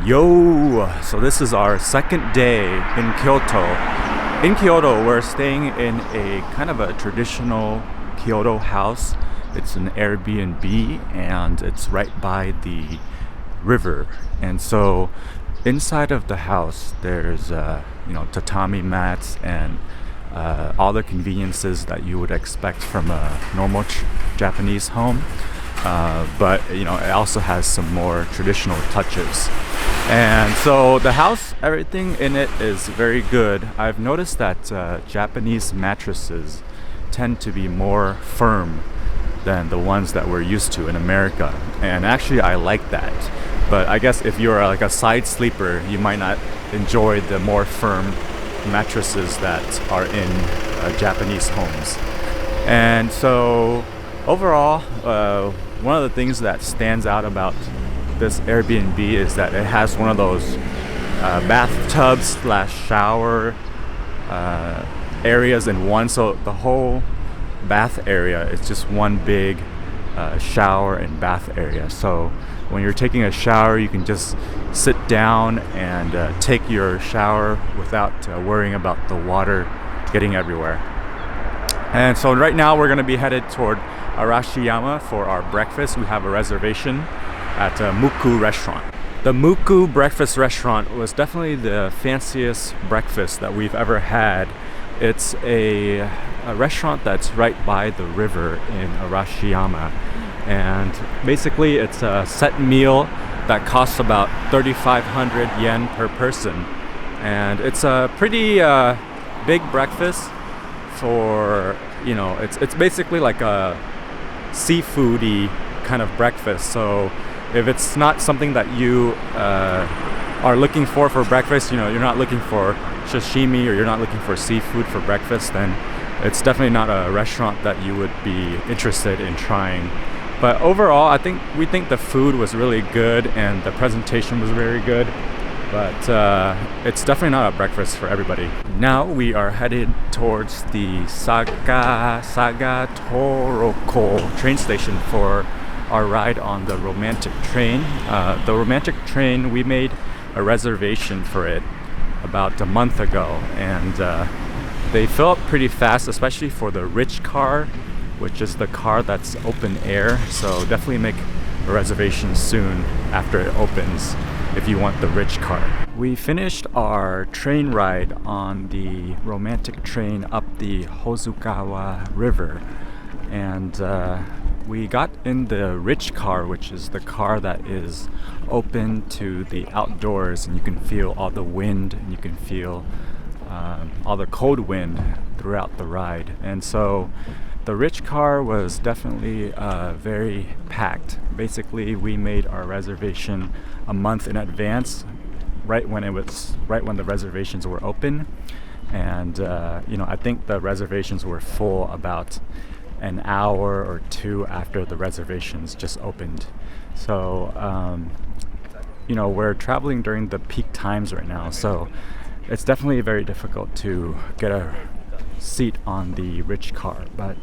Yo! So this is our second day in Kyoto. In Kyoto, we're staying in a kind of a traditional Kyoto house. It's an Airbnb and it's right by the river. And so inside of the house, there's tatami mats and all the conveniences that you would expect from a normal Japanese home. But it also has some more traditional touches. And so the house, everything in it is very good. I've noticed that Japanese mattresses tend to be more firm than the ones that we're used to in America. And actually I like that. But I guess if you're like a side sleeper, you might not enjoy the more firm mattresses that are in Japanese homes. And so overall, one of the things that stands out about this Airbnb is that it has one of those bathtubs / shower areas in one. So the whole bath area is just one big shower and bath area. So when you're taking a shower, you can just sit down and take your shower without worrying about the water getting everywhere. And so right now we're going to be headed toward Arashiyama for our breakfast. We have a reservation at a Muku restaurant. The Muku breakfast restaurant was definitely the fanciest breakfast that we've ever had. It's a restaurant that's right by the river in Arashiyama. And basically it's a set meal that costs about 3,500 yen per person. And it's a pretty big breakfast for, it's basically like a seafoody kind of breakfast. So if it's not something that you are looking for breakfast, you're not looking for sashimi or you're not looking for seafood for breakfast, then it's definitely not a restaurant that you would be interested in trying. But overall, we think the food was really good and the presentation was very good. But it's definitely not a breakfast for everybody. Now we are headed towards the Saga Toroko train station for our ride on the romantic train. The romantic train, we made a reservation for it about a month ago, and they fill up pretty fast, especially for the rich car, which is the car that's open air. So definitely make a reservation soon after it opens if you want the rich car. We finished our train ride on the romantic train up the Hozugawa River, and we got in the rich car, which is the car that is open to the outdoors, and you can feel all the wind and you can feel all the cold wind throughout the ride. And so the rich car was definitely very packed. Basically, we made our reservation a month in advance, right when the reservations were open. And I think the reservations were full about an hour or two after the reservations just opened. So we're traveling during the peak times right now, so it's definitely very difficult to get a seat on the rich car. But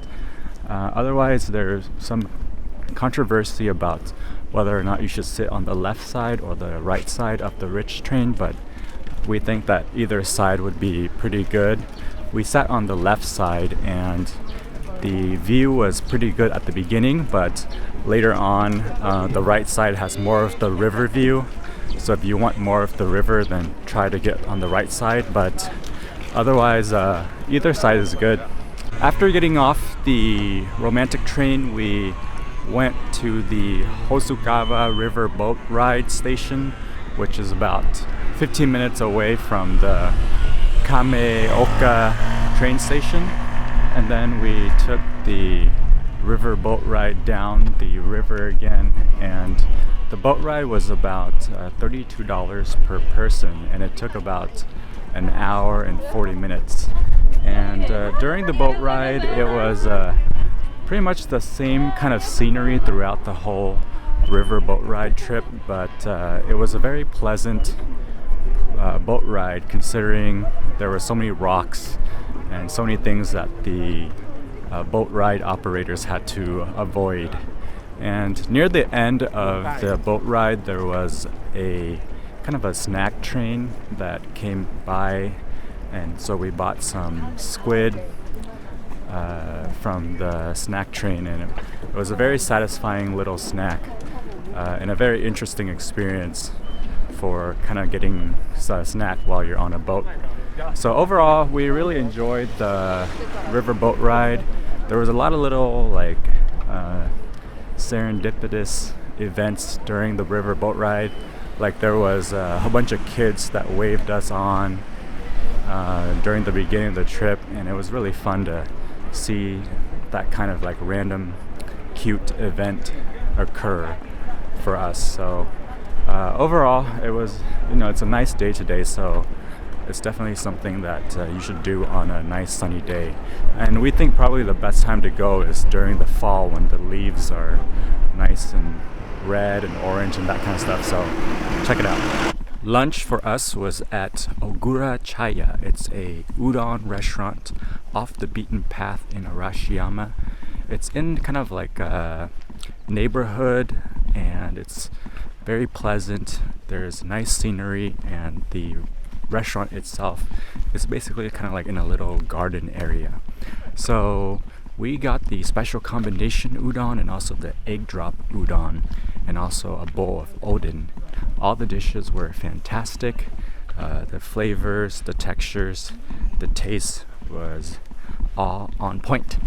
otherwise, there's some controversy about whether or not you should sit on the left side or the right side of the rich train, but we think that either side would be pretty good. We sat on the left side and the view was pretty good at the beginning, but later on the right side has more of the river view. So if you want more of the river, then try to get on the right side, but otherwise either side is good. After getting off the romantic train, we went to the Hozugawa River boat ride station, which is about 15 minutes away from the Kameoka train station. And then we took the river boat ride down the river again, and the boat ride was about $32 per person, and it took about an hour and 40 minutes. And during the boat ride, it was pretty much the same kind of scenery throughout the whole river boat ride trip, but it was a very pleasant boat ride, considering there were so many rocks and so many things that the boat ride operators had to avoid. And near the end of the boat ride, there was a kind of a snack train that came by, and so we bought some squid from the snack train, and it was a very satisfying little snack and a very interesting experience for kind of getting a snack while you're on a boat. So overall, we really enjoyed the river boat ride. There was a lot of little like serendipitous events during the river boat ride. Like there was a whole bunch of kids that waved us on during the beginning of the trip, and it was really fun to see that kind of like random cute event occur for us. So overall, it was, it's a nice day today, so it's definitely something that you should do on a nice sunny day. And we think probably the best time to go is during the fall when the leaves are nice and red and orange and that kind of stuff, so check it out. Lunch for us was at Ogura Chaya. It's a udon restaurant off the beaten path in Arashiyama. It's in kind of like a neighborhood, and it's very pleasant. There's nice scenery, and the restaurant itself is basically kind of like in a little garden area. So we got the special combination udon and also the egg drop udon and also a bowl of Udon. All the dishes were fantastic. The flavors, the textures, the taste was all on point.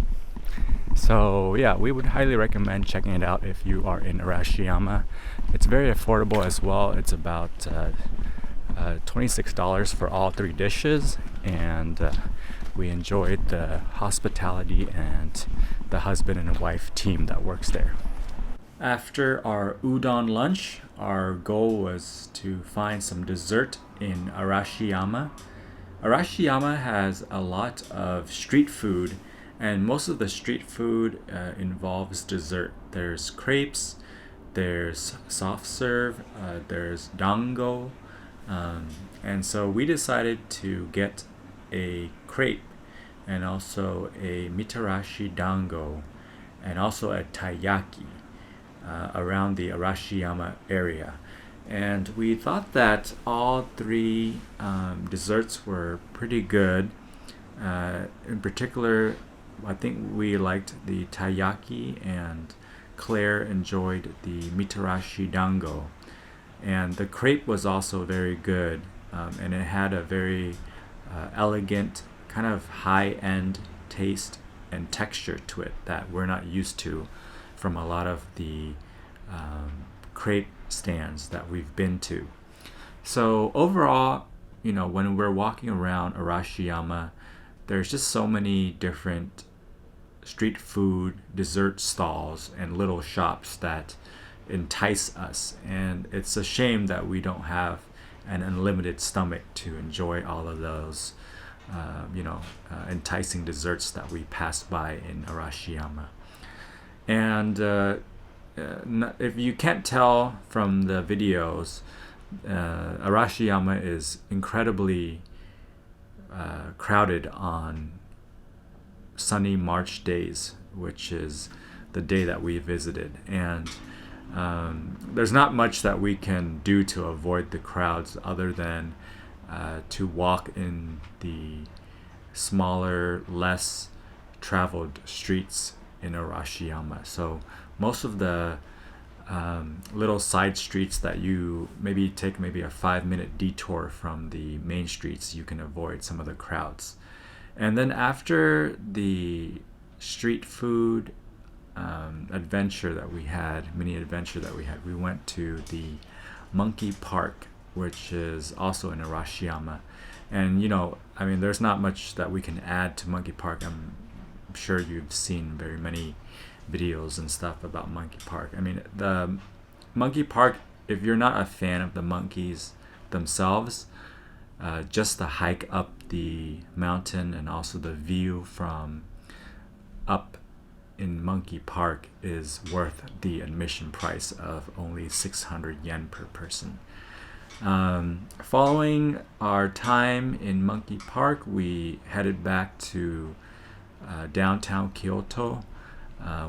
So yeah, we would highly recommend checking it out if you are in Arashiyama. It's very affordable as well. It's about $26 for all 3 dishes, and we enjoyed the hospitality and the husband and wife team that works there. After our udon lunch, our goal was to find some dessert in Arashiyama. Arashiyama has a lot of street food, and most of the street food involves dessert. There's crepes, there's soft serve, there's dango, and so we decided to get a crepe and also a mitarashi dango and also a taiyaki around the Arashiyama area. And we thought that all 3 desserts were pretty good. In particular, I think we liked the taiyaki, and Claire enjoyed the mitarashi dango. And the crepe was also very good, and it had a very elegant, kind of high-end taste and texture to it that we're not used to from a lot of the crepe stands that we've been to. So overall, when we're walking around Arashiyama, there's just so many different street food, dessert stalls, and little shops that entice us. And it's a shame that we don't have an unlimited stomach to enjoy all of those, enticing desserts that we pass by in Arashiyama. And if you can't tell from the videos, Arashiyama is incredibly crowded on sunny March days, which is the day that we visited. And there's not much that we can do to avoid the crowds other than to walk in the smaller, less traveled streets in Arashiyama. So most of the little side streets that you take maybe a 5-minute detour from the main streets, you can avoid some of the crowds. And then after the street food mini adventure that we had, we went to the monkey park, which is also in Arashiyama. And there's not much that we can add to monkey park. I'm sure you've seen very many videos and stuff about monkey park. The monkey park, if you're not a fan of the monkeys themselves, just the hike up the mountain and also the view from up in Monkey Park is worth the admission price of only 600 yen per person. Following our time in Monkey Park, we headed back to downtown Kyoto,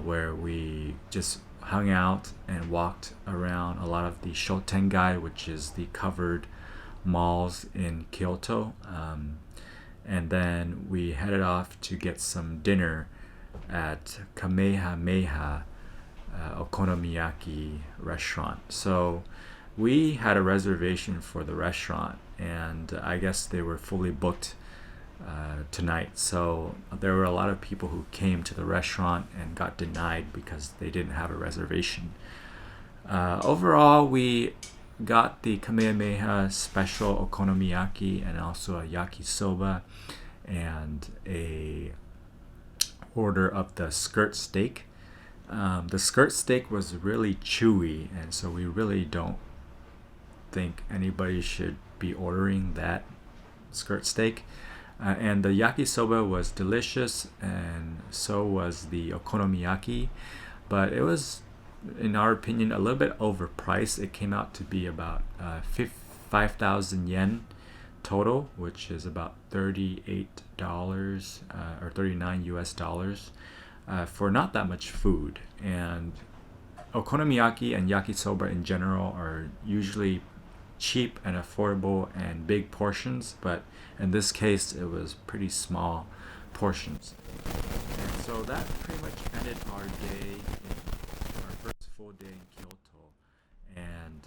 where we just hung out and walked around a lot of the Shotengai, which is the covered malls in Kyoto. And then we headed off to get some dinner at Kamehameha Okonomiyaki restaurant. So we had a reservation for the restaurant, and I guess they were fully booked tonight. So there were a lot of people who came to the restaurant and got denied because they didn't have a reservation. Overall, we got the Kamehameha special okonomiyaki and also a yakisoba and a order of the skirt steak. The skirt steak was really chewy, and so we really don't think anybody should be ordering that skirt steak. And the yakisoba was delicious, and so was the okonomiyaki, but it was, in our opinion, a little bit overpriced. It came out to be about 5,000 yen total, which is about $38 or 39 US dollars for not that much food. And okonomiyaki and yakisoba in general are usually cheap and affordable and big portions, but in this case it was pretty small portions. And so that pretty much ended our day, our first full day in Kyoto. And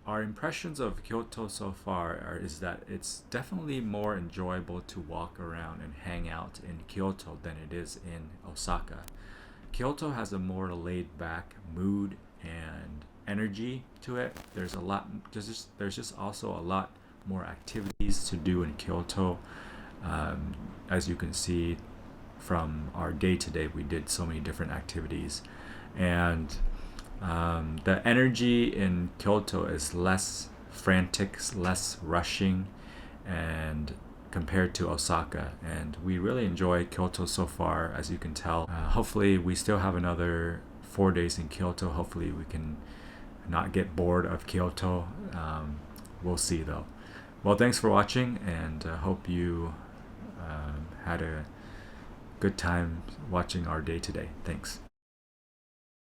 our impressions of Kyoto so far is that it's definitely more enjoyable to walk around and hang out in Kyoto than it is in Osaka. Kyoto has a more laid back mood and energy to it. There's just also a lot more activities to do in Kyoto. As you can see from our day today, we did so many different activities, and the energy in Kyoto is less frantic, less rushing, and compared to Osaka. And we really enjoy Kyoto so far, as you can tell. Hopefully we still have another 4 days in Kyoto. Hopefully we can not get bored of Kyoto. We'll see though. Well, thanks for watching, and hope you had a good time watching our day today. Thanks.